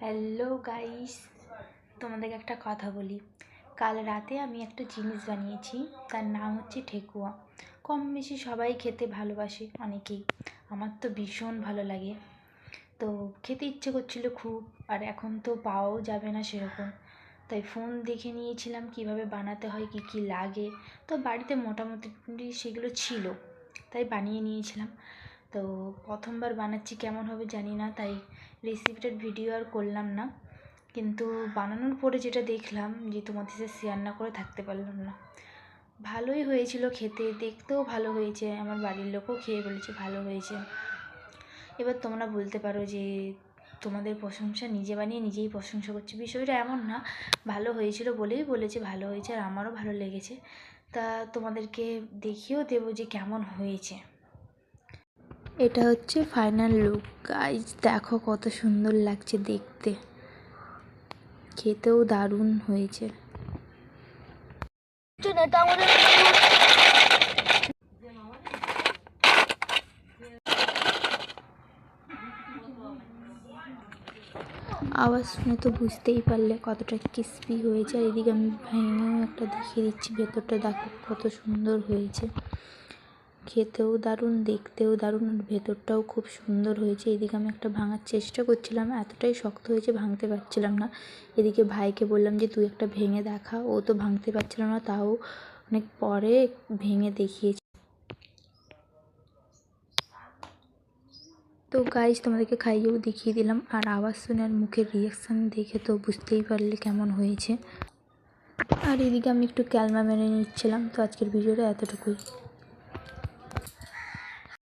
Hello guys, তোমাদেরকে একটা কথা বলি। কাল রাতে আমি একটা জিনিস বানিয়েছি, তার নাম হচ্ছে ঠেকুয়া। কম বেশি সবাই খেতে ভালোবাসে, অনেকেই। আমার তো ভীষণ ভালো লাগে, তো খেতে ইচ্ছে করছিল খুব। আর এখন তো পাওয়াও যাবে না সেরকম, তাই ফোন দেখে নিয়েছিলাম কিভাবে বানাতে হয়, কি কি লাগে। তো বাড়িতে মোটামুটি সেগুলো ছিল, তাই বানিয়ে নিয়েছিলাম। তো প্রথমবার বানাচ্ছি, কেমন হবে জানি না, তাই রেসিপিটার ভিডিও আর করলাম না। কিন্তু বানানোর পরে যেটা দেখলাম, যে তোমাদের সাথে শেয়ার না করে থাকতে পারলাম না। ভালোই হয়েছিল খেতে, দেখতেও ভালো হয়েছে, আমার বাড়ির লোকও খেয়ে বলেছে ভালো হয়েছে। এবার তোমরা বলতে পারো যে তোমাদের প্রশংসা, নিজে বানিয়ে নিজেই প্রশংসা করছে। বিষয়টা এমন না, ভালো হয়েছিল বলেই বলেছে ভালো হয়েছে, আর আমারও ভালো লেগেছে। তা তোমাদেরকে দেখিয়েও দেবো যে কেমন হয়েছে। এটা হচ্ছে ফাইনাল লুক গাইজ, দেখো কত সুন্দর লাগছে দেখতে, খেতেও দারুণ হয়েছে। আওয়াজ শুনে তো বুঝতেই পারলে কতটা ক্রিস্পি হয়েছে। আর এদিকে আমি ভেঙেও একটা দেখিয়ে দিচ্ছি, ভেতরটা দেখো কত সুন্দর হয়েছে, খেতেও দারুণ, দেখতেও দারুণ, আর ভেতরটাও খুব সুন্দর হয়েছে। এদিকে আমি একটা ভাঙার চেষ্টা করছিলাম, এতটাই শক্ত হয়েছে ভাঙতে পারছিলাম না। এদিকে ভাইকে বললাম যে তুই একটা ভেঙে দেখা, ও তো ভাঙতে পারছিল না, তাও অনেক পরে ভেঙে দেখিয়েছে। তো গাইজ তোমাদেরকে খাইয়েও দেখিয়ে দিলাম, আর আওয়াজ শুনে আর মুখের রিয়াকশান দেখে তো বুঝতেই পারলে কেমন হয়েছে। আর এদিকে আমি একটু ক্যালমা মেনে নিচ্ছিলাম। তো আজকের ভিডিওটা এতটুকুই।